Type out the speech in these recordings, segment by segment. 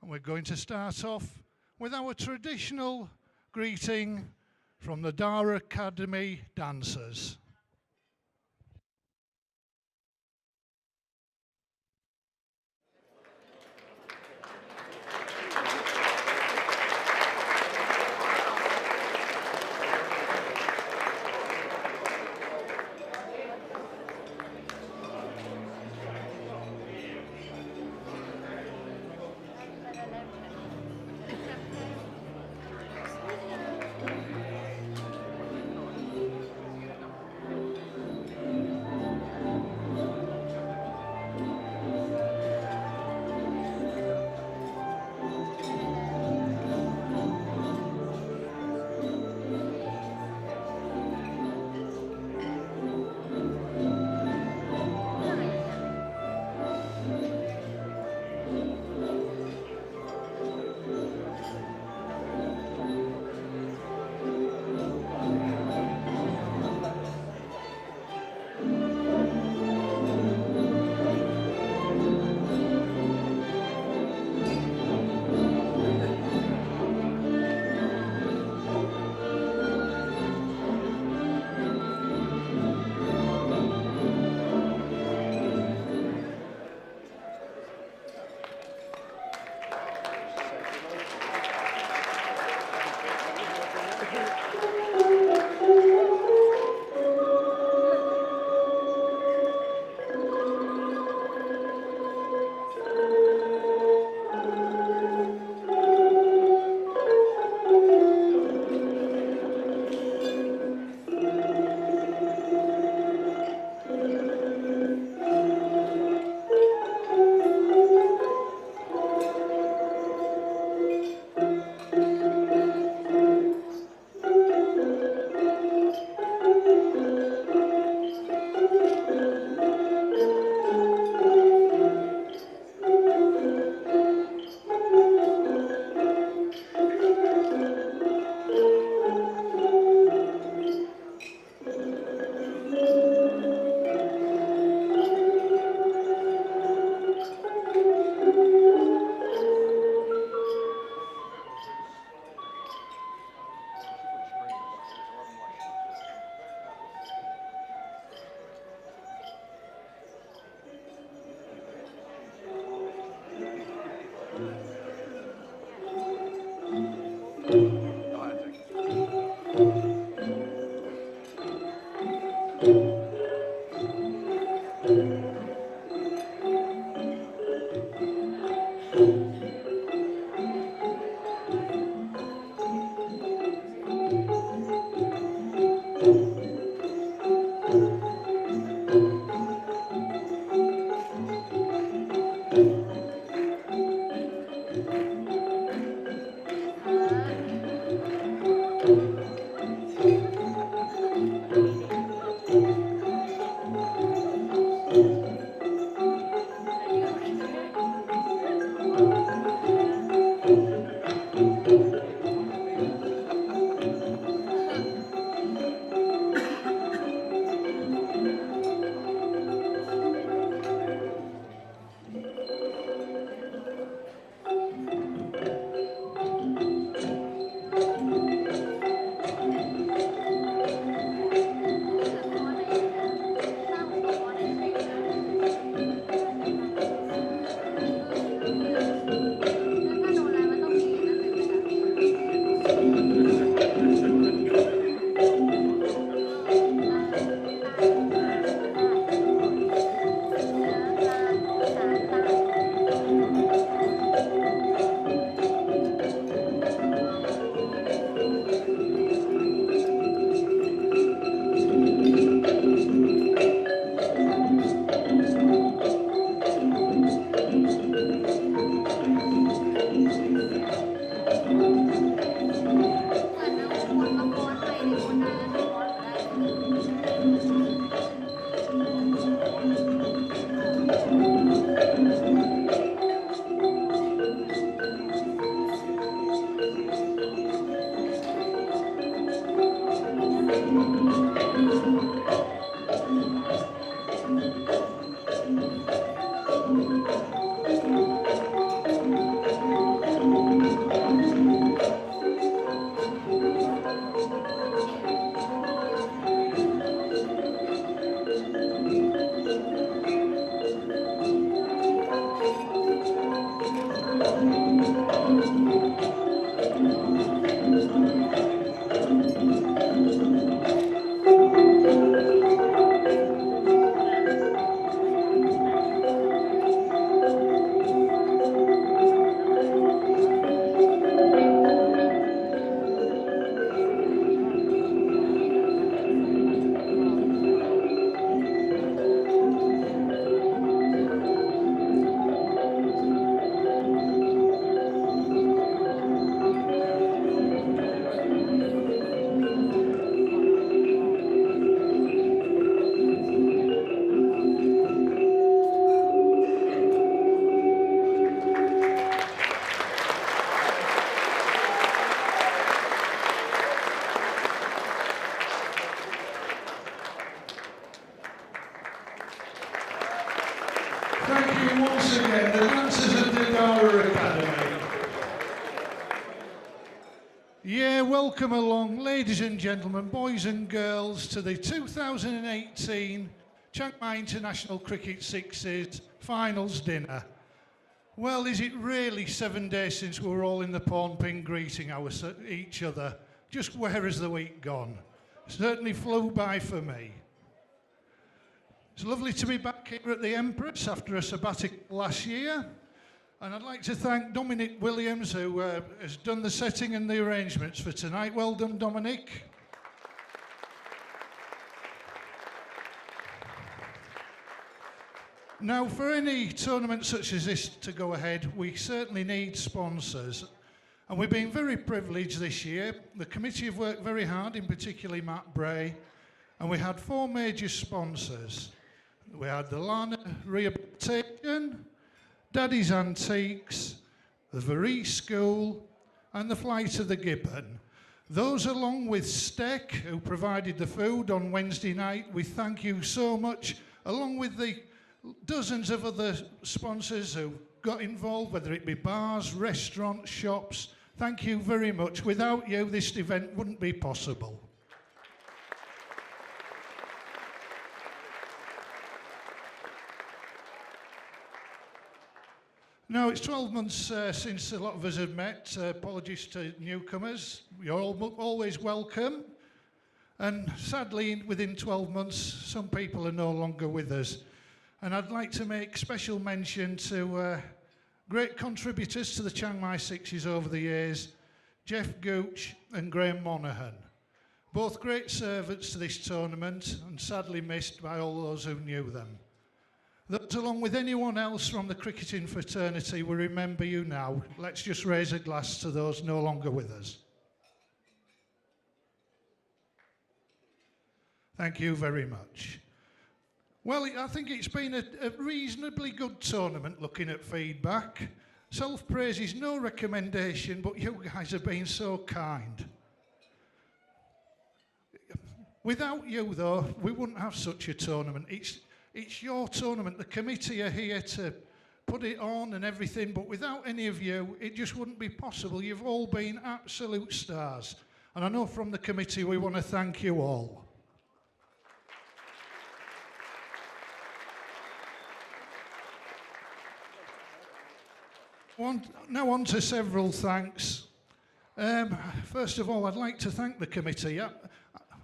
And we're going to start off with our traditional greeting from the Dara Academy dancers. Yeah, welcome along, ladies and gentlemen, boys and girls, to the 2018 Chiang International Cricket Sixes Finals Dinner. Well, is it really 7 days since we were all in the pawn pin greeting each other? Just where has the week gone? Certainly flew by for me. It's lovely to be back here at the Empress after a sabbatical last year. And I'd like to thank Dominic Williams, who has done the setting and the arrangements for tonight. Well done, Dominic. Now, for any tournament such as this to go ahead, we certainly need sponsors. And we've been very privileged this year. The committee have worked very hard, in particular Matt Bray, and we had 4 major sponsors. We had the Lana Rehabilitation, Daddy's Antiques, the Varese School, and the Flight of the Gibbon. Those, along with Steck, who provided the food on Wednesday night, we thank you so much, along with the dozens of other sponsors who got involved, whether it be bars, restaurants, shops. Thank you very much. Without you, this event wouldn't be possible. Now, it's 12 months since a lot of us have met. Apologies to newcomers. You're always welcome. And sadly, within 12 months, some people are no longer with us. And I'd like to make special mention to great contributors to the Chiang Mai Sixes over the years, Jeff Gooch and Graham Monaghan. Both great servants to this tournament and sadly missed by all those who knew them. Those, along with anyone else from the cricketing fraternity, will remember you now. Let's just raise a glass to those no longer with us. Thank you very much. Well, I think it's been a reasonably good tournament looking at feedback. Self-praise is no recommendation, but you guys have been so kind. Without you, though, we wouldn't have such a tournament. It's your tournament. The committee are here to put it on and everything, but without any of you, it just wouldn't be possible. You've all been absolute stars. And I know from the committee we want to thank you all. Now on to several thanks. First of all, I'd like to thank the committee.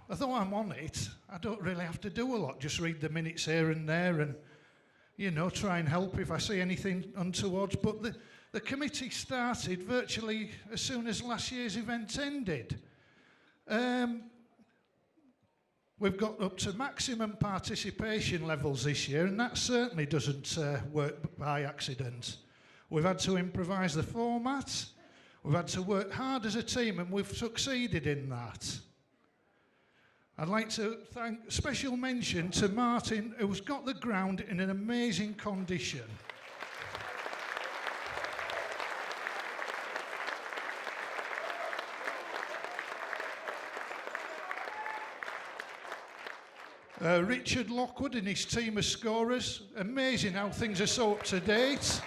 Although I'm on it, I don't really have to do a lot, just read the minutes here and there and, you know, try and help if I see anything untoward. But the committee started virtually as soon as last year's event ended. We've got up to maximum participation levels this year, and that certainly doesn't work by accident. We've had to improvise the format, we've had to work hard as a team, and we've succeeded in that. I'd like to thank special mention to Martin, who's got the ground in an amazing condition. Richard Lockwood and his team of scorers. Amazing how things are so up to date.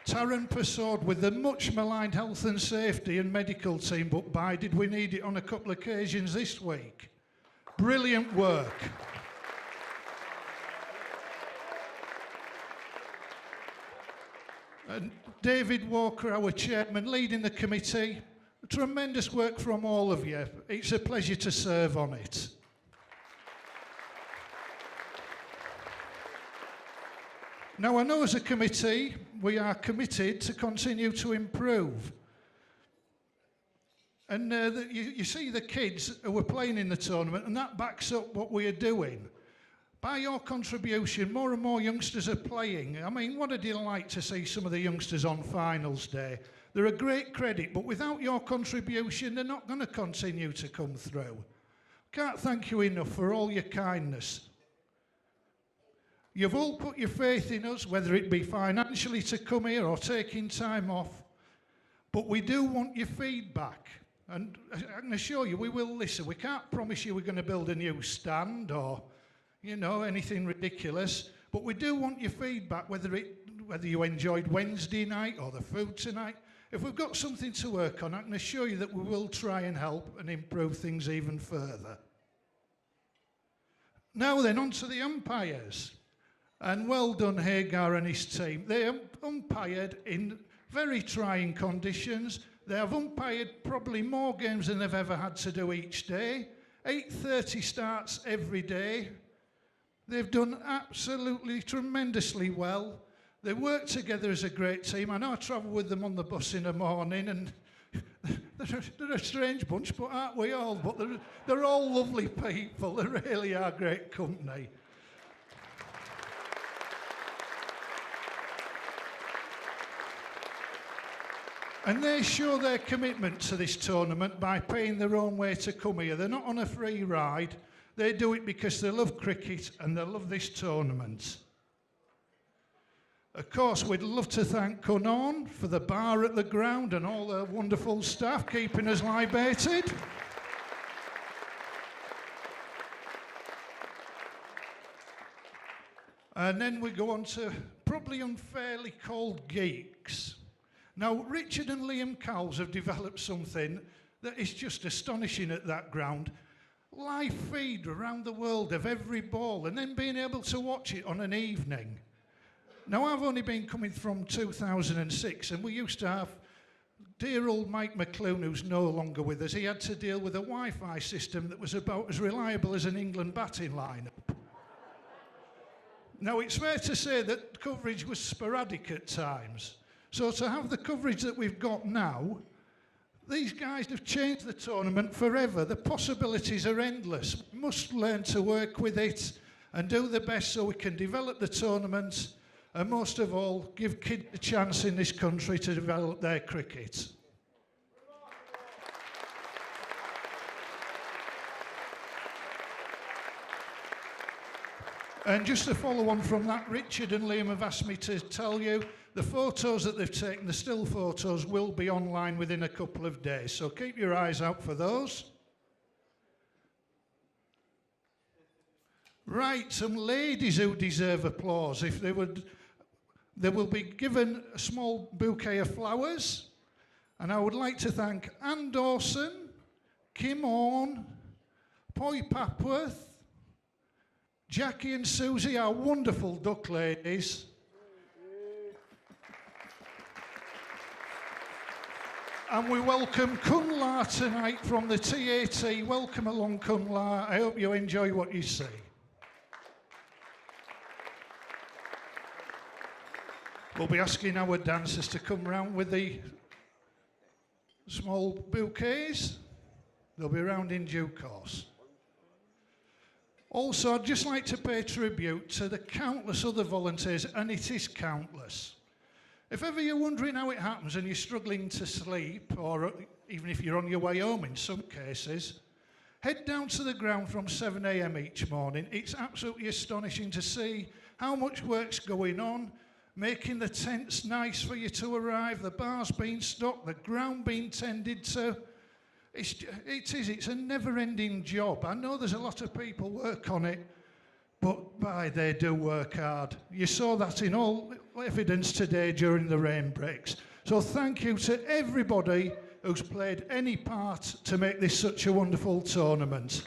Taran Persaud with the much maligned health and safety and medical team, but by did we need it on a couple of occasions this week. Brilliant work. And David Walker, our chairman, leading the committee. Tremendous work from all of you. It's a pleasure to serve on it. Now, I know as a committee, we are committed to continue to improve. And you see the kids who are playing in the tournament, and that backs up what we are doing. By your contribution, more and more youngsters are playing. I mean, what a delight to see some of the youngsters on finals day. They're a great credit, but without your contribution, they're not going to continue to come through. Can't thank you enough for all your kindness. You've all put your faith in us, whether it be financially to come here or taking time off. But we do want your feedback. And I can assure you, we will listen. We can't promise you we're going to build a new stand or, you know, anything ridiculous. But we do want your feedback, whether you enjoyed Wednesday night or the food tonight. If we've got something to work on, I can assure you that we will try and help and improve things even further. Now then, on to the umpires. And well done, Hagar and his team. They have umpired in very trying conditions. They have umpired probably more games than they've ever had to do each day. 8:30 starts every day. They've done absolutely tremendously well. They work together as a great team. I know I travel with them on the bus in the morning, and they're a strange bunch, but aren't we all? But they're all lovely people. They really are great company. And they show their commitment to this tournament by paying their own way to come here. They're not on a free ride. They do it because they love cricket and they love this tournament. Of course, we'd love to thank Cunnon for the bar at the ground and all their wonderful staff keeping us libated. And then we go on to probably unfairly called geeks. Now, Richard and Liam Cowles have developed something that is just astonishing at that ground. Live feed around the world of every ball and then being able to watch it on an evening. Now, I've only been coming from 2006, and we used to have dear old Mike McClune, who's no longer with us. He had to deal with a Wi-Fi system that was about as reliable as an England batting lineup. Now, it's fair to say that coverage was sporadic at times. So to have the coverage that we've got now, these guys have changed the tournament forever. The possibilities are endless. We must learn to work with it and do the best so we can develop the tournament and most of all, give kids a chance in this country to develop their cricket. And just to follow on from that, Richard and Liam have asked me to tell you the photos that they've taken, the still photos, will be online within a couple of days. So keep your eyes out for those. Right, some ladies who deserve applause. If they would, they will be given a small bouquet of flowers. And I would like to thank Ann Dawson, Kim Orne, Poi Papworth, Jackie and Susie, our wonderful duck ladies. And we welcome Kun La tonight from the TAT. Welcome along, Kun La. I hope you enjoy what you see. We'll be asking our dancers to come round with the small bouquets. They'll be around in due course. Also, I'd just like to pay tribute to the countless other volunteers, and it is countless. If ever you're wondering how it happens and you're struggling to sleep, or even if you're on your way home in some cases, head down to the ground from 7 a.m. each morning. It's absolutely astonishing to see how much work's going on, making the tents nice for you to arrive, the bars being stocked, the ground being tended to. It's a never-ending job. I know there's a lot of people work on it, but they do work hard. You saw that in all evidence today during the rain breaks. So thank you to everybody who's played any part to make this such a wonderful tournament.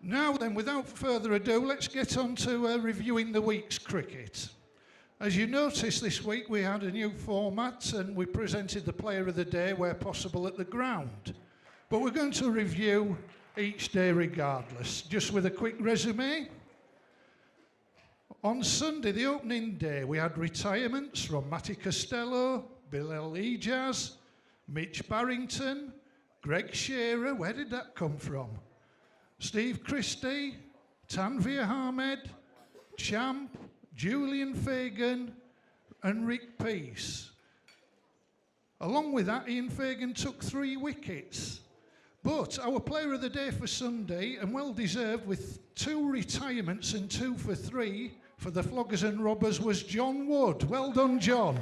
Now then, without further ado, let's get on to reviewing the week's cricket. As you noticed this week, we had a new format and we presented the player of the day where possible at the ground. But we're going to review each day regardless, just with a quick resume. On Sunday, the opening day, we had retirements from Matty Costello, Bilal Ijaz, Mitch Barrington, Greg Shearer, where did that come from? Steve Christie, Tanvir Ahmed, Champ, Julian Fagan and Rick Peace. Along with that, Ian Fagan took 3 wickets. But our player of the day for Sunday, and well deserved with 2 retirements and 2 for 3 for the Floggers and Robbers, was John Wood. Well done, John.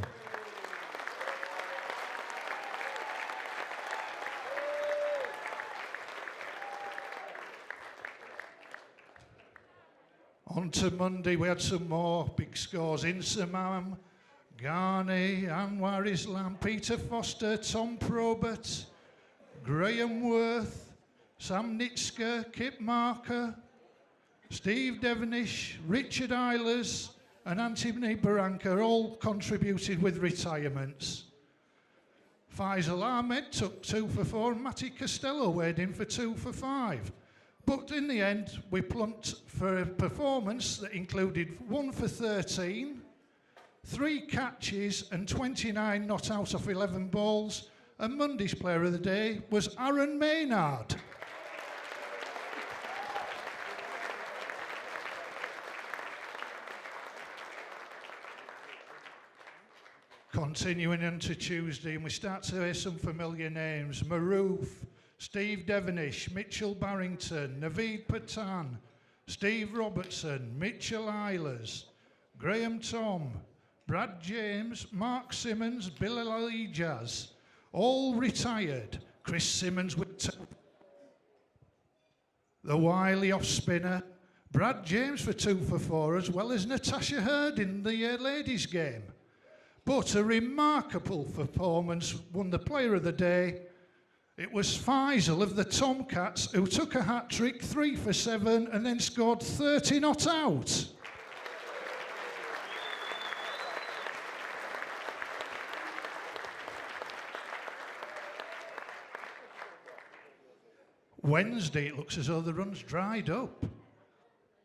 On to Monday, we had some more big scores. Insamam, Ghani, Anwar Islam, Peter Foster, Tom Probert, Graham Worth, Sam Nitska, Kip Marker, Steve Devenish, Richard Eilers and Anthony Barranca all contributed with retirements. Faisal Ahmed took 2 for 4 and Matty Costello weighed in for 2 for 5. But in the end, we plumped for a performance that included 1 for 13, 3 catches and 29 not out of 11 balls. And Monday's player of the day was Aaron Maynard. Continuing into Tuesday, and we start to hear some familiar names. Maroof, Steve Devenish, Mitchell Barrington, Naveed Patan, Steve Robertson, Mitchell Eilers, Graham Tom, Brad James, Mark Simmons, Bill Alijaz, all retired. Chris Simmons with 2. The wily off-spinner, Brad James for 2 for 4, as well as Natasha Hurd in the ladies' game. But a remarkable performance won the player of the day. It was Faisal of the Tomcats who took a hat-trick, 3 for 7, and then scored 30 not out. Wednesday, it looks as though the run's dried up.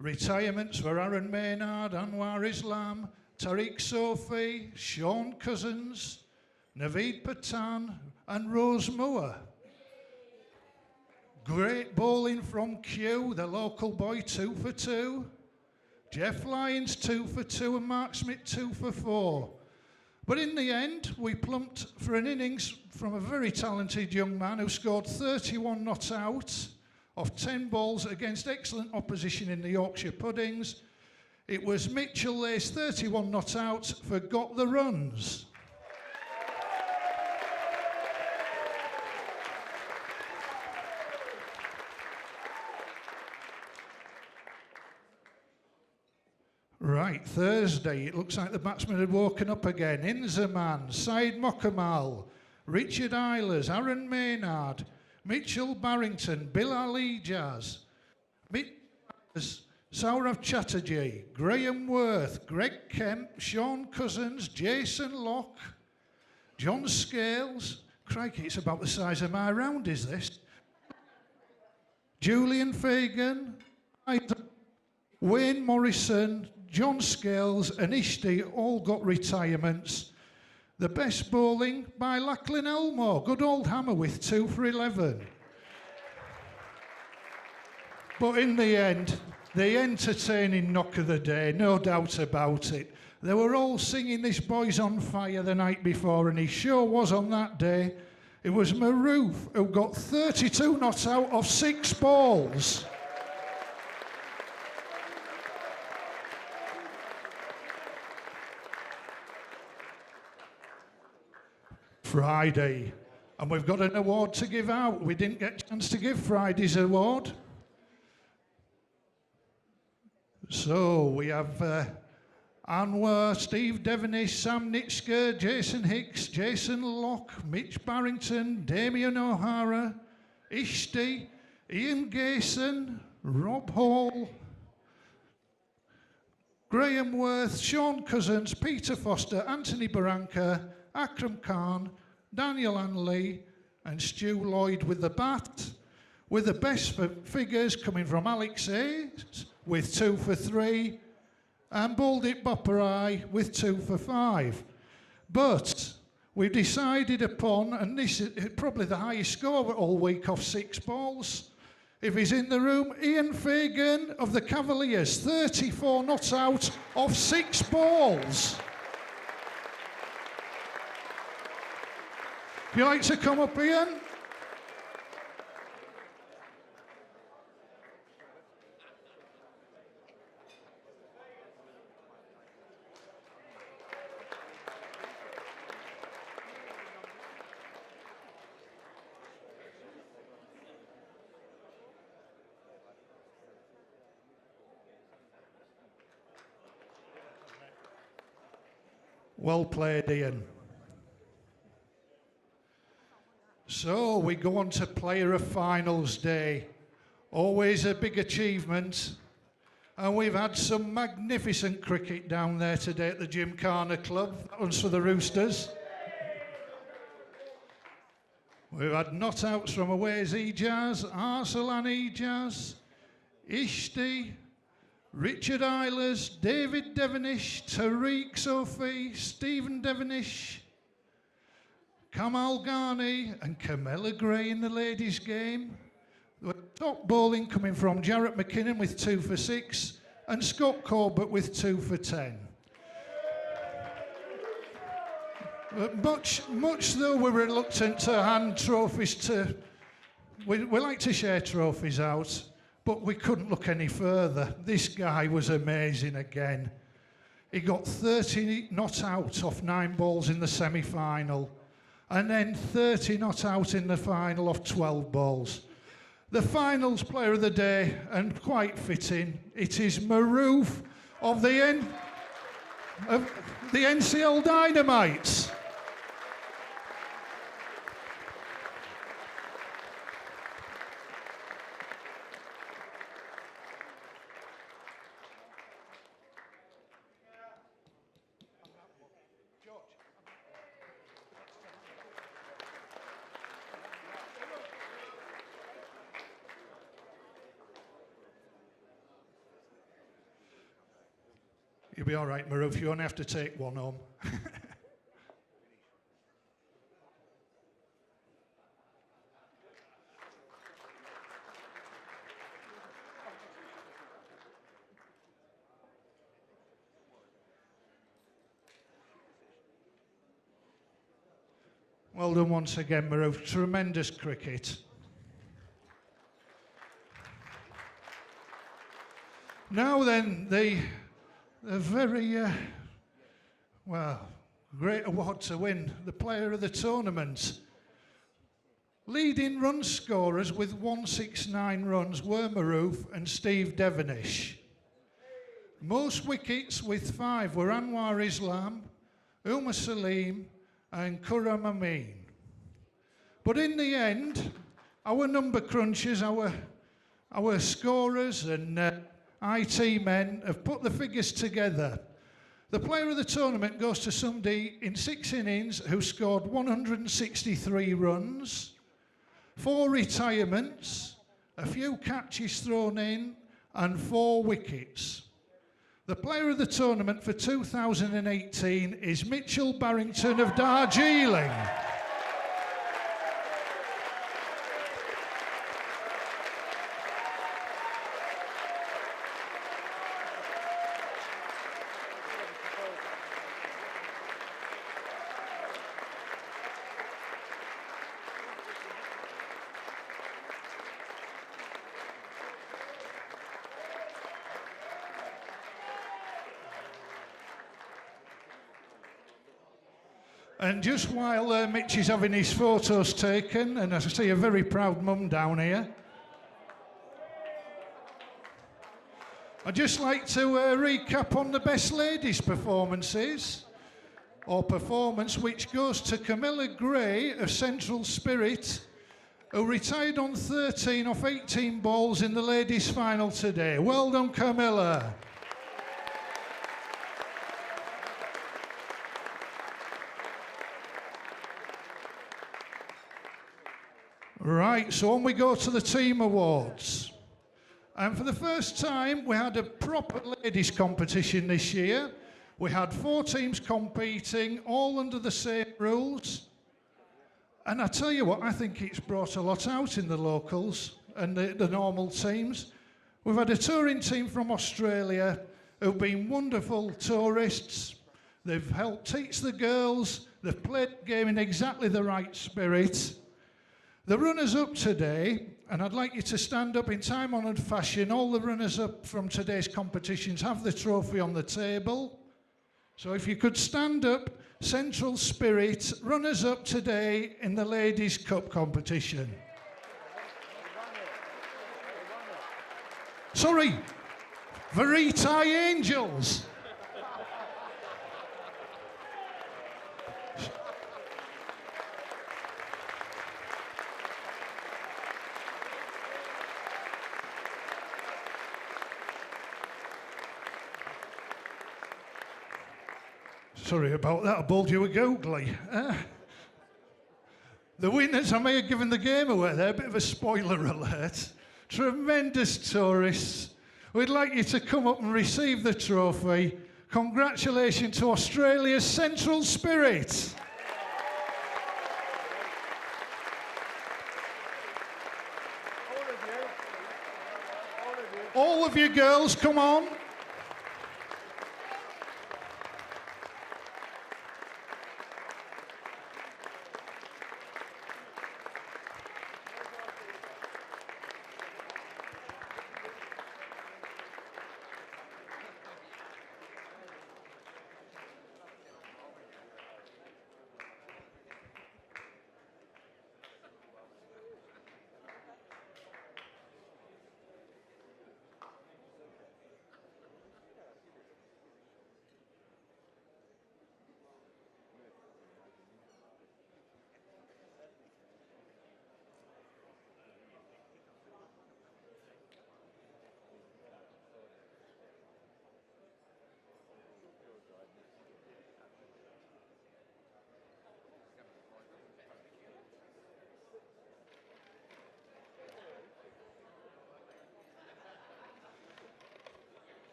Retirements for Aaron Maynard, Anwar Islam, Tariq Sophie, Sean Cousins, Naveed Patan and Rose Moore. Great bowling from Kew, the local boy, 2 for 2. Jeff Lyons, 2 for 2 and Mark Smith, 2 for 4. But in the end, we plumped for an innings from a very talented young man who scored 31 not out of 10 balls against excellent opposition in the Yorkshire Puddings. It was Mitchell Lay's 31 not out for Got the Runs. Right, Thursday, it looks like the batsmen had woken up again. Inzaman, Saeed Mokamal, Richard Eilers, Aaron Maynard, Mitchell Barrington, Bill Alijaz, Saurav Chatterjee, Graham Worth, Greg Kemp, Sean Cousins, Jason Locke, John Scales, crikey, it's about the size of my round, is this? Julian Fagan, Wayne Morrison, John Scales and Ishti all got retirements. The best bowling by Lachlan Elmore, good old hammer with 2 for 11. But in the end, the entertaining knock of the day, no doubt about it. They were all singing This Boy's on Fire the night before, and he sure was on that day. It was Maroof who got 32 not out of 6 balls. Friday, and we've got an award to give out. We didn't get a chance to give Friday's award. So we have Anwar, Steve Devenish, Sam Nitska, Jason Hicks, Jason Locke, Mitch Barrington, Damien O'Hara, Ishti, Ian Gayson, Rob Hall, Graham Worth, Sean Cousins, Peter Foster, Anthony Barranca, Akram Khan, Daniel Anley and Stu Lloyd with the bat, with the best figures coming from Alex Hayes with 2 for 3 and Baldit Bopperai with 2 for 5. But we've decided upon, and this is probably the highest score all week off 6 balls, if he's in the room, Ian Fagan of the Cavaliers, 34 not out of 6 balls. If you like to come up, Ian. Well played, Ian. So we go on to Player of Finals Day. Always a big achievement. And we've had some magnificent cricket down there today at the Gymkhana Club. That one's for the Roosters. We've had not-outs from Aways Ijaz, Arsalan Ijaz, Ishti, Richard Eilers, David Devonish, Tariq Sophie, Stephen Devonish, Kamal Ghani and Camilla Gray in the ladies' game. Top bowling coming from Jarrett McKinnon with 2 for 6 and Scott Corbett with 2 for 10. But much though we're reluctant to hand trophies to, we like to share trophies out, but we couldn't look any further. This guy was amazing again. He got 30 not out off 9 balls in the semi-final, and then 30 not out in the final off 12 balls. The finals player of the day, and quite fitting, it is Maroof of the NCL Dynamites. You'll be all right, Maroof. You only have to take one home. Well done once again, Maroof. Tremendous cricket. Now then, the very, great award to win, the player of the tournament. Leading run scorers with 169 runs were Maroof and Steve Devonish. Most wickets with 5 were Anwar Islam, Umar Salim and Khurram Amin. But in the end, our number crunchers, our scorers and IT men have put the figures together. The player of the tournament goes to somebody in 6 innings who scored 163 runs, 4 retirements, a few catches thrown in, and 4 wickets. The player of the tournament for 2018 is Mitchell Barrington of Darjeeling. And just while Mitch is having his photos taken, and I see a very proud mum down here, I'd just like to recap on the best ladies' performances, or performance, which goes to Camilla Gray of Central Spirit, who retired on 13 off 18 balls in the ladies' final today. Well done, Camilla. Right, so on we go to the team awards. And for the first time, we had a proper ladies competition this year. We had 4 teams competing, all under the same rules. And I tell you what, I think it's brought a lot out in the locals and the normal teams. We've had a touring team from Australia who've been wonderful tourists. They've helped teach the girls. They've played the game in exactly the right spirit. The runners-up today, and I'd like you to stand up in time-honoured fashion. All the runners-up from today's competitions have the trophy on the table. So if you could stand up, Central Spirit, runners-up today in the Ladies' Cup competition. Sorry, Veritai Angels. Sorry about that, I bowled you a googly. The winners, I may have given the game away there, a bit of a spoiler alert. Tremendous tourists. We'd like you to come up and receive the trophy. Congratulations to Australia's Central Spirit. All of you girls, come on.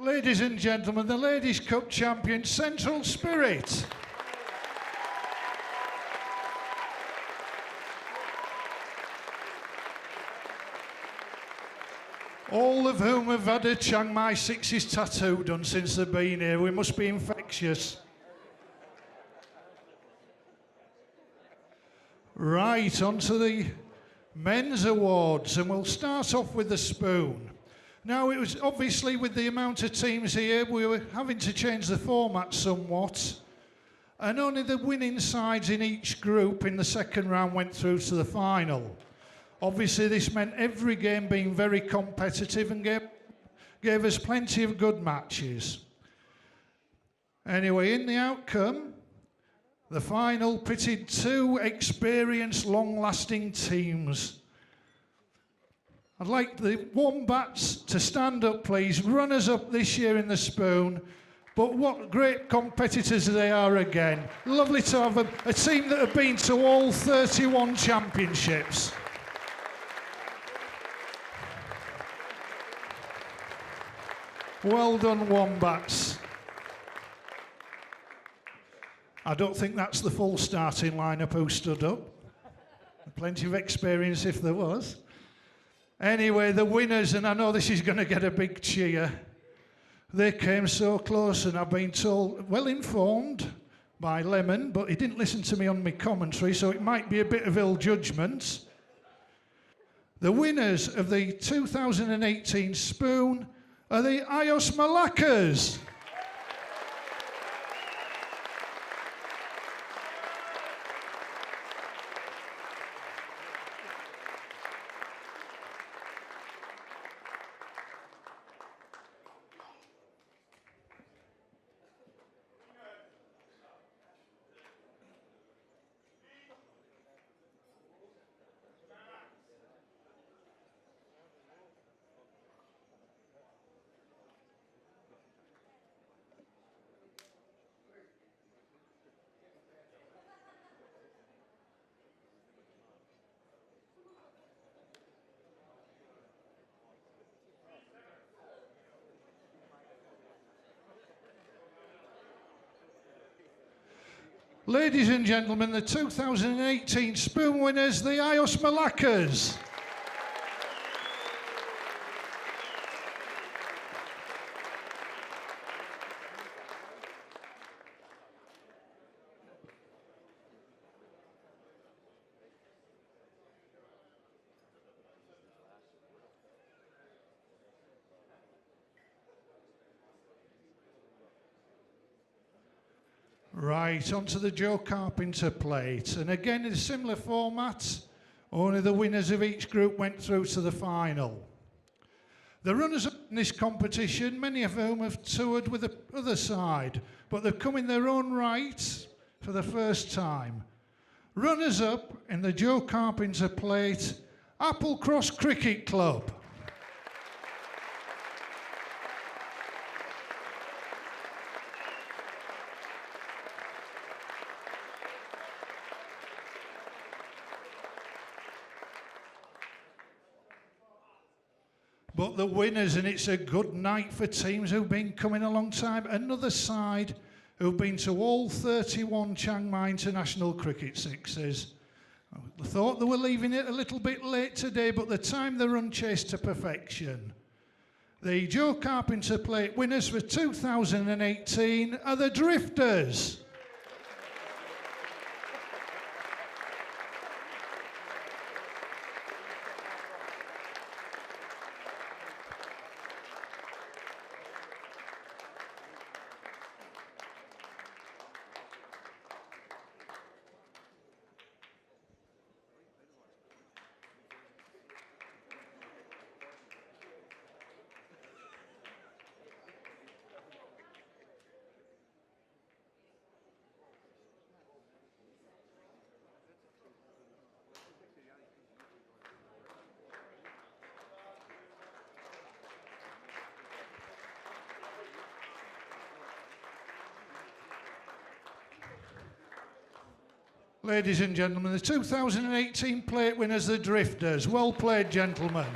Ladies and gentlemen, the Ladies' Cup champion, Central Spirit. All of whom have had a Chiang Mai 6's tattoo done since they've been here. We must be infectious. Right, on to the men's awards, and we'll start off with the spoon. Now, it was obviously with the amount of teams here, we were having to change the format somewhat, and only the winning sides in each group in the second round went through to the final. Obviously, this meant every game being very competitive and gave us plenty of good matches. Anyway, in the outcome, the final pitted two experienced, long-lasting teams. I'd like the Wombats to stand up, please. Runners up this year in the spoon. But what great competitors they are again. Lovely to have a team that have been to all 31 championships. Well done, Wombats. I don't think that's the full starting lineup who stood up. Plenty of experience if there was. Anyway, the winners, and I know this is going to get a big cheer, they came so close, and I've been told, well informed by Lemon, but he didn't listen to me on my commentary, so it might be a bit of ill judgment. The winners of the 2018 Spoon are the Ayos Malaccas. Ladies and gentlemen, the 2018 Spoon winners, the Ayos Malaccas. Right, onto the Joe Carpenter plate. And again, in a similar format, only the winners of each group went through to the final. The runners up in this competition, many of whom have toured with the other side, but they've come in their own right for the first time. Runners up in the Joe Carpenter plate, Applecross Cricket Club. But the winners, and it's a good night for teams who've been coming a long time. Another side who've been to all 31 Chiang Mai International Cricket Sixes. I thought they were leaving it a little bit late today, but the time the run chased to perfection. The Joe Carpenter Plate winners for 2018 are the Drifters. Ladies and gentlemen, the 2018 plate winners, the Drifters. Well played, gentlemen.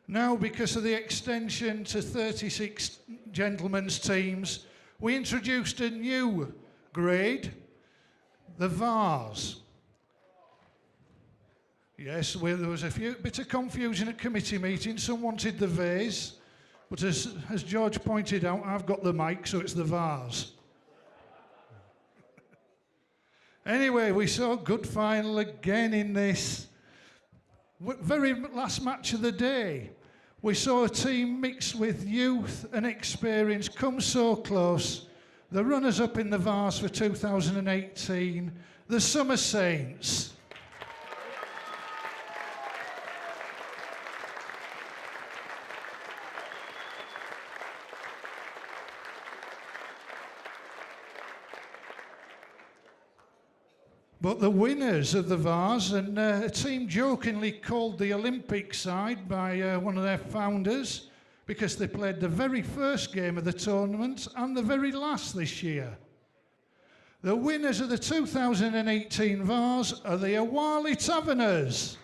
Now, because of the extension to 36 gentlemen's teams, we introduced a new grade, the Vars. Yes, there was a bit of confusion at committee meeting. Some wanted the vase, but as George pointed out, I've got the mic, so it's the Vars. Anyway, we saw a good final again in this very last match of the day. We saw a team mixed with youth and experience come so close. The runners-up in the Vars for 2018, the Summer Saints. But the winners of the Vars, and a team jokingly called the Olympic side by one of their founders, because they played the very first game of the tournament and the very last this year. The winners of the 2018 Vars are the Awali Taverners.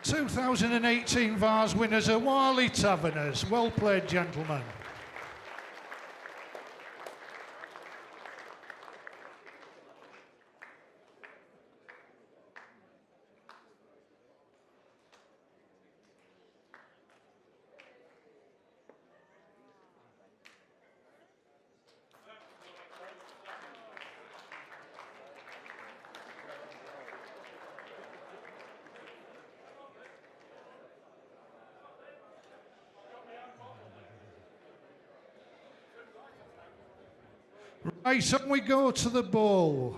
The 2018 Vars winners are Wali Taverners. Well played, gentlemen. Right, on we go to the bowl.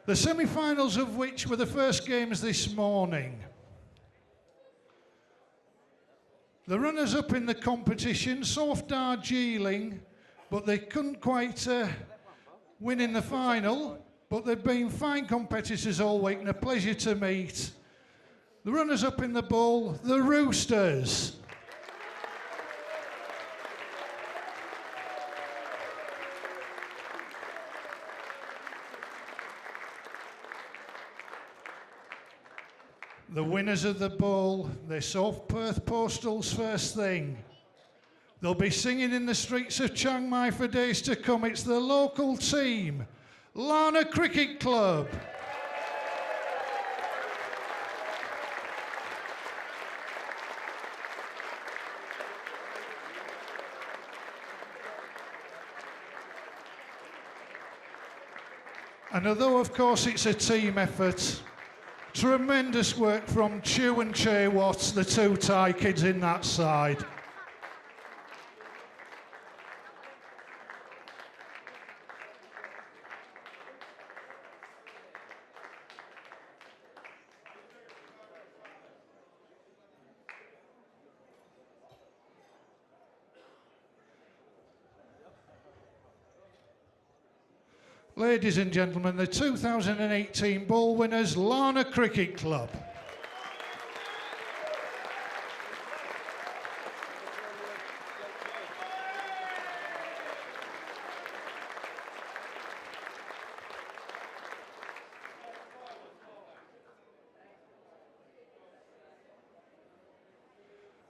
The semi-finals of which were the first games this morning. The runners-up in the competition, Soft Darjeeling, but they couldn't quite win in the final, but they've been fine competitors all week and a pleasure to meet. The runners-up in the bowl, the Roosters. The winners of the bowl, they're South Perth Postals first thing. They'll be singing in the streets of Chiang Mai for days to come. It's the local team, Lana Cricket Club. And although, of course, it's a team effort, tremendous work from Chew and Che Watts, the two Thai kids in that side. Ladies and gentlemen, the 2018 ball winners, Lana Cricket Club.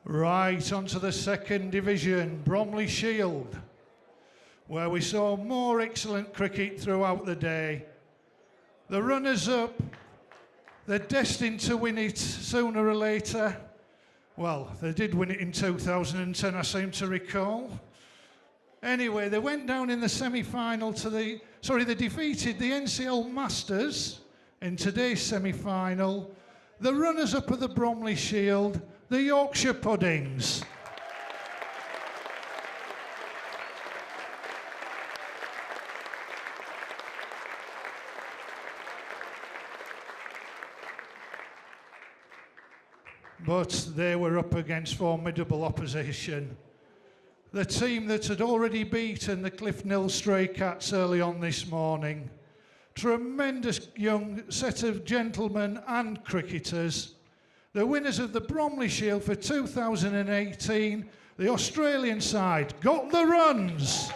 Right, onto the second division, Bromley Shield, where we saw more excellent cricket throughout the day. The runners-up, they're destined to win it sooner or later. Well, they did win it in 2010, I seem to recall. Anyway, they went down in the semi-final they defeated the NCL Masters in today's semi-final. The runners-up of the Bromley Shield, the Yorkshire Puddings. But they were up against formidable opposition. The team that had already beaten the Cliff Nil Stray Cats early on this morning. Tremendous young set of gentlemen and cricketers. The winners of the Bromley Shield for 2018, the Australian side, got the runs.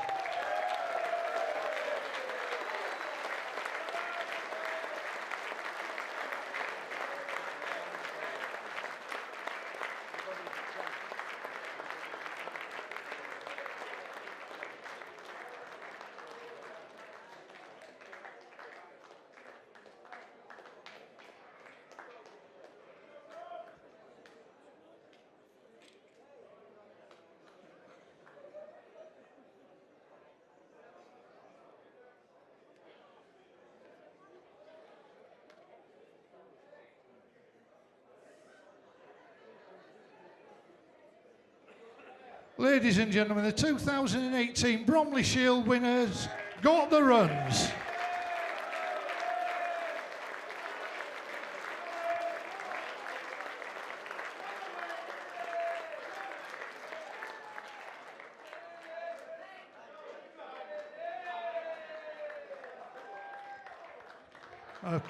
Ladies and gentlemen, the 2018 Bromley Shield winners got the runs.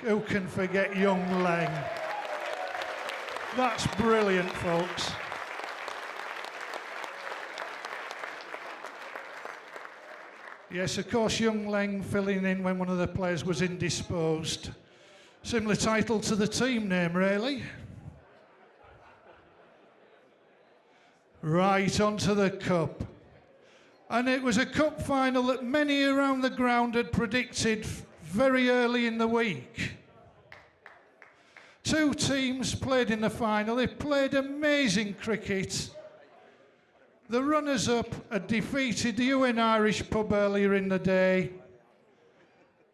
Who can forget young Leng? That's brilliant, folks. Yes, of course, young Leng filling in when one of the players was indisposed. Similar title to the team name, really. Right, onto the cup. And it was a cup final that many around the ground had predicted very early in the week. Two teams played in the final. They played amazing cricket. The runners-up had defeated the UN Irish pub earlier in the day.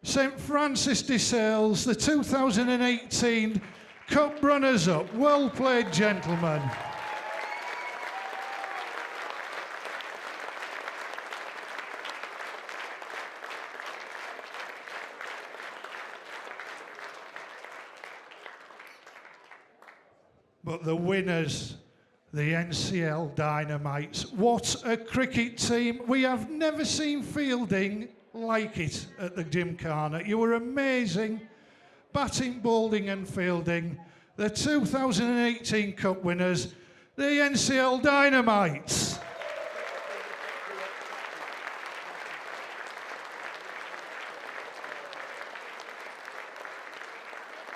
St Francis de Sales, the 2018 Cup runners-up. Well played, gentlemen. But the winners, the NCL Dynamites. What a cricket team. We have never seen fielding like it at the Gymkhana. You were amazing. Batting, bowling and fielding. The 2018 Cup winners, the NCL Dynamites.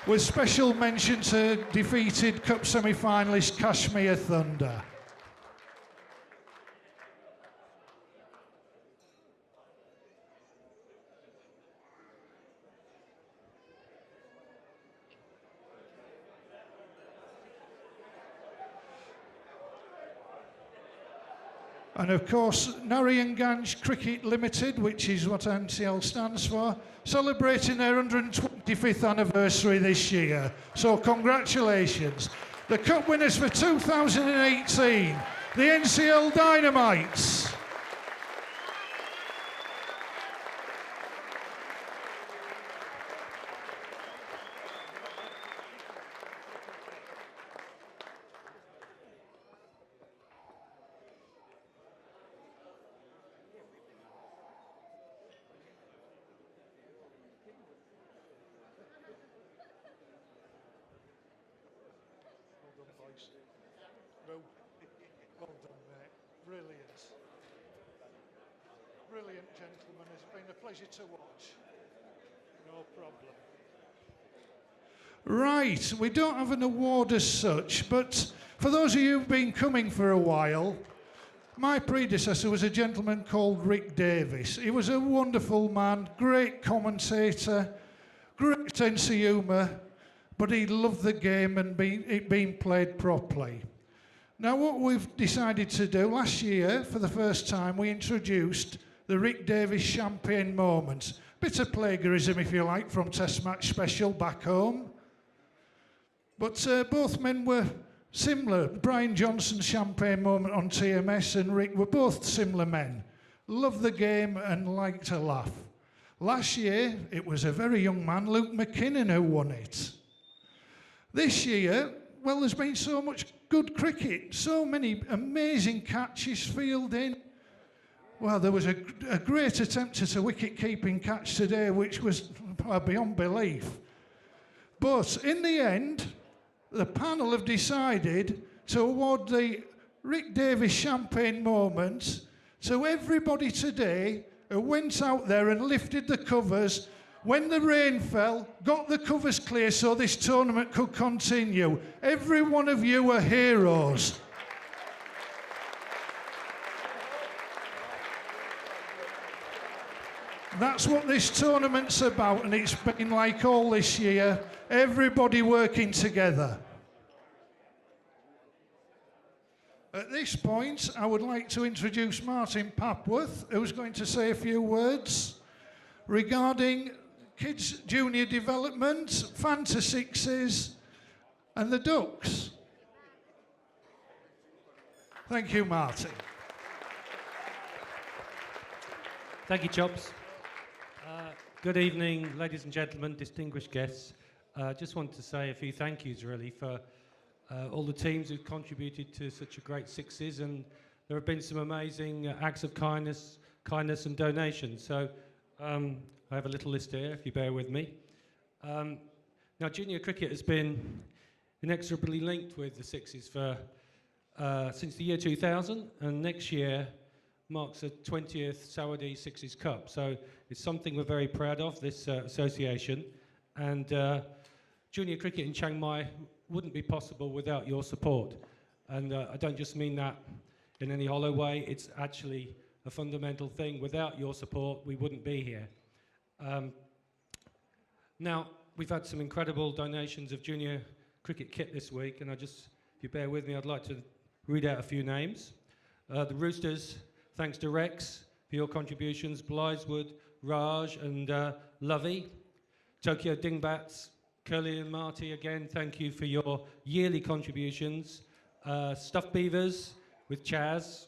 With special mention to defeated Cup semi-finalist Kashmir Thunder. And of course, Narayanganj Cricket Limited, which is what NCL stands for, celebrating their 125th anniversary this year. So congratulations. The cup winners for 2018, the NCL Dynamites. Well done, mate. Brilliant. Brilliant, gentlemen. It's been a pleasure to watch. No problem. Right, we don't have an award as such, but for those of you who've been coming for a while, my predecessor was a gentleman called Rick Davis. He was a wonderful man, great commentator, great sense of humour, but he loved the game and it being played properly. Now, what we've decided to do, last year, for the first time, we introduced the Rick Davis Champagne Moments. Bit of plagiarism, if you like, from Test Match Special back home. But both men were similar. Brian Johnson's Champagne Moment on TMS and Rick were both similar men. Loved the game and liked to laugh. Last year, it was a very young man, Luke McKinnon, who won it. This year, well, there's been so much good cricket, so many amazing catches fielding. Well, there was a great attempt at a wicket-keeping catch today, which was beyond belief. But in the end, the panel have decided to award the Rick Davis Champagne Moment to everybody today who went out there and lifted the covers when the rain fell, got the covers clear so this tournament could continue. Every one of you are heroes. That's what this tournament's about, and it's been like all this year, everybody working together. At this point, I would like to introduce Martin Papworth, who's going to say a few words regarding kids' junior development, Fanta Sixes, and the Ducks. Thank you, Martin. Thank you, Chops. Good evening, ladies and gentlemen, distinguished guests. Just wanted to say a few thank yous, really, for all the teams who've contributed to such a great Sixes, and there have been some amazing acts of kindness and donations. So I have a little list here, if you bear with me. Now, junior cricket has been inexorably linked with the Sixes for since the year 2000, and next year marks the 20th Saudi Sixes Cup. So it's something we're very proud of, this association. And junior cricket in Chiang Mai wouldn't be possible without your support. And I don't just mean that in any hollow way, it's actually a fundamental thing. Without your support, we wouldn't be here. Now, we've had some incredible donations of junior cricket kit this week, and if you bear with me, I'd like to read out a few names. The Roosters, thanks to Rex for your contributions, Blytheswood, Raj and Lovey. Tokyo Dingbats, Curly and Marty, again, thank you for your yearly contributions. Stuffed Beavers with Chaz.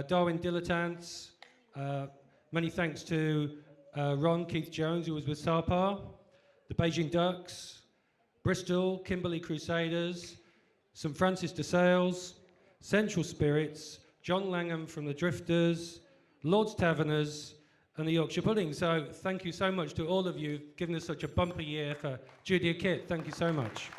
Darwin Dilettantes, many thanks to Ron Keith Jones, who was with Sarpar. The Beijing Ducks, Bristol, Kimberley Crusaders, St Francis de Sales, Central Spirits, John Langham from the Drifters, Lord's Taverners, and the Yorkshire Pudding. So thank you so much to all of you, giving us such a bumper year for junior kit. Thank you so much.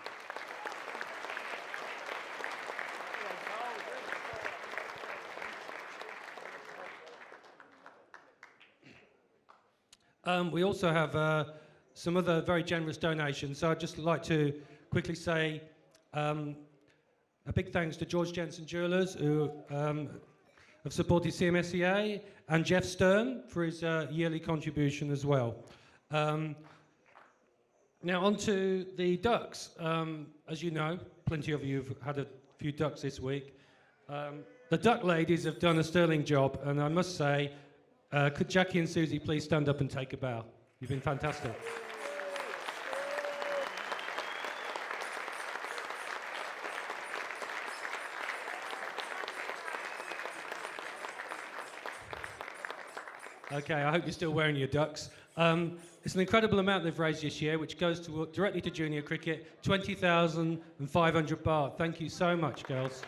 We also have some other very generous donations. So I'd just like to quickly say a big thanks to George Jensen Jewellers, who have supported CMSEA, and Jeff Stern for his yearly contribution as well. Now on to the ducks. As you know, plenty of you have had a few ducks this week. The duck ladies have done a sterling job, and I must say, could Jackie and Susie please stand up and take a bow? You've been fantastic. Okay, I hope you're still wearing your ducks. It's an incredible amount they've raised this year, which goes directly to junior cricket, 20,500 baht. Thank you so much, girls.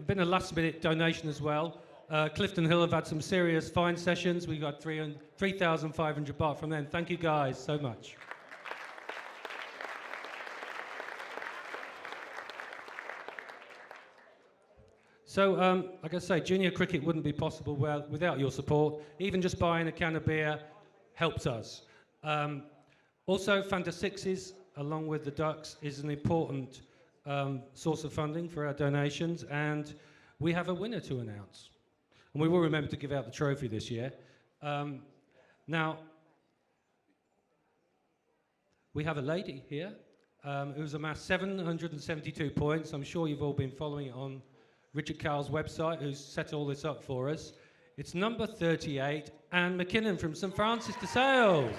Been a last-minute donation as well. Clifton Hill have had some serious fine sessions. We got 3,500 baht from them. Thank you guys so much. So, like I say, junior cricket wouldn't be possible without your support. Even just buying a can of beer helps us. Also, Fanta Sixes, along with the Ducks, is an important source of funding for our donations, and we have a winner to announce. And we will remember to give out the trophy this year. Now, we have a lady here who's amassed 772 points. I'm sure you've all been following it on Richard Cowles' website, who's set all this up for us. It's number 38, Anne McKinnon from St Francis de Sales.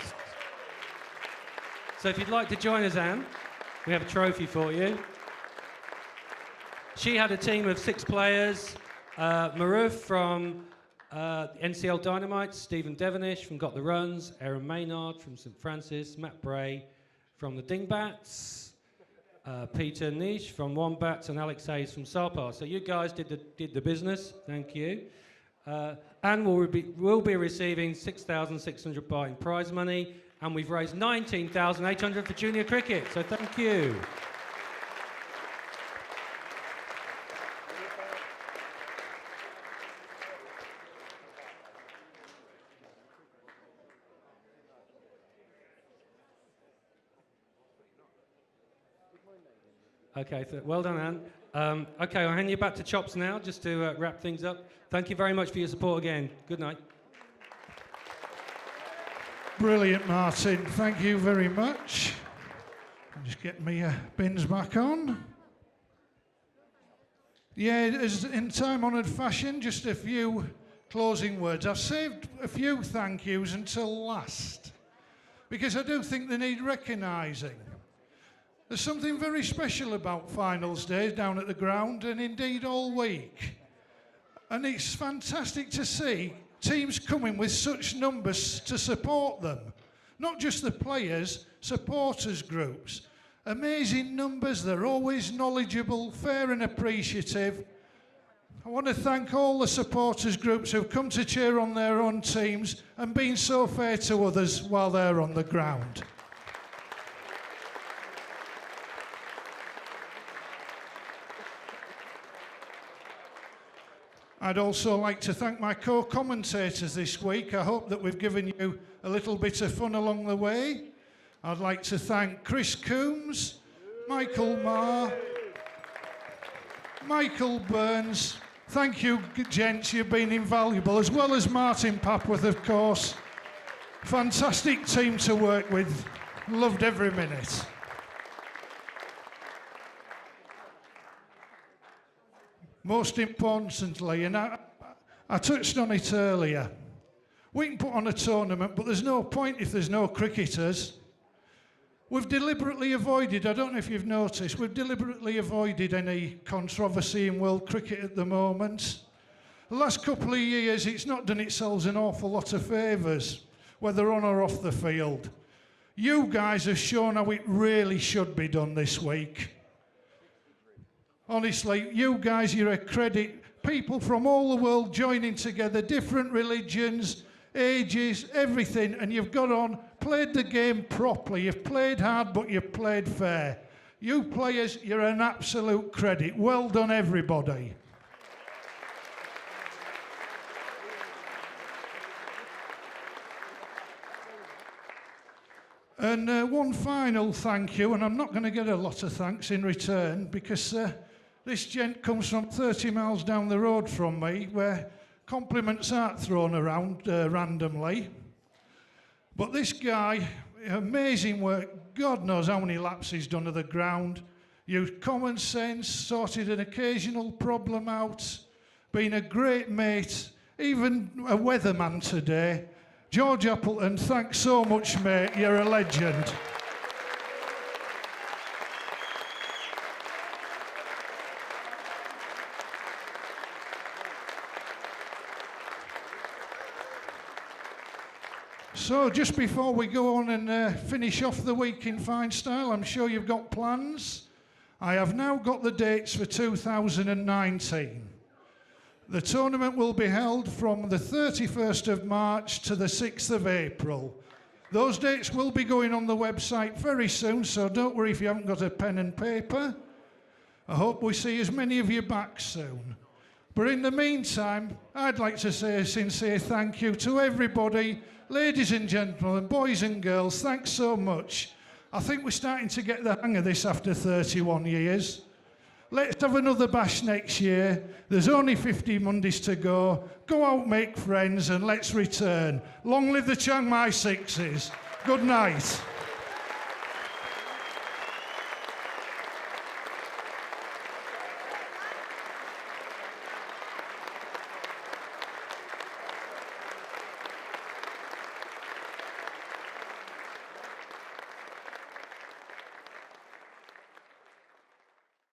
So if you'd like to join us, Anne, we have a trophy for you. She had a team of 6 players. Maruf from NCL Dynamite, Stephen Devonish from Got the Runs, Aaron Maynard from St Francis, Matt Bray from the Dingbats, Peter Nish from Wombats, and Alex Hayes from Sarpar. So you guys did the business. Thank you. And we'll be receiving 6,600 baht in prize money, and we've raised 19,800 for junior cricket. So thank you. Okay, well done, Anne. Okay, I'll hand you back to Chops now, just to wrap things up. Thank you very much for your support again. Good night. Brilliant, Martin. Thank you very much. I'll just get my bins back on. Yeah, as in time-honoured fashion, just a few closing words. I've saved a few thank yous until last, because I do think they need recognising. There's something very special about finals days down at the ground, and indeed all week. And it's fantastic to see teams coming with such numbers to support them. Not just the players, supporters groups. Amazing numbers, they're always knowledgeable, fair and appreciative. I want to thank all the supporters groups who've come to cheer on their own teams and been so fair to others while they're on the ground. I'd also like to thank my co-commentators this week. I hope that we've given you a little bit of fun along the way. I'd like to thank Chris Coombs, Michael Marr, Michael Burns. Thank you, gents, you've been invaluable, as well as Martin Papworth, of course. Fantastic team to work with. Loved every minute. Most importantly, and I touched on it earlier, we can put on a tournament, but there's no point if there's no cricketers. We've deliberately avoided, I don't know if you've noticed, we've deliberately avoided any controversy in world cricket at the moment. The last couple of years, it's not done itself an awful lot of favours, whether on or off the field. You guys have shown how it really should be done this week. Honestly, you guys, you're a credit. People from all the world joining together, different religions, ages, everything, and you've got on, played the game properly. You've played hard, but you've played fair. You players, you're an absolute credit. Well done, everybody. And one final thank you, and I'm not going to get a lot of thanks in return, because this gent comes from 30 miles down the road from me, where compliments aren't thrown around randomly. But this guy, amazing work. God knows how many laps he's done of the ground. Used common sense, sorted an occasional problem out, been a great mate, even a weatherman today. George Appleton, thanks so much, mate. You're a legend. So, just before we go on and finish off the week in fine style, I'm sure you've got plans. I have now got the dates for 2019. The tournament will be held from the 31st of March to the 6th of April. Those dates will be going on the website very soon, so don't worry if you haven't got a pen and paper. I hope we see as many of you back soon. But in the meantime, I'd like to say a sincere thank you to everybody. Ladies and gentlemen, boys and girls, thanks so much. I think we're starting to get the hang of this after 31 years. Let's have another bash next year. There's only 50 Mondays to go. Go out, make friends, and let's return. Long live the Chiang Mai Sixes. Good night.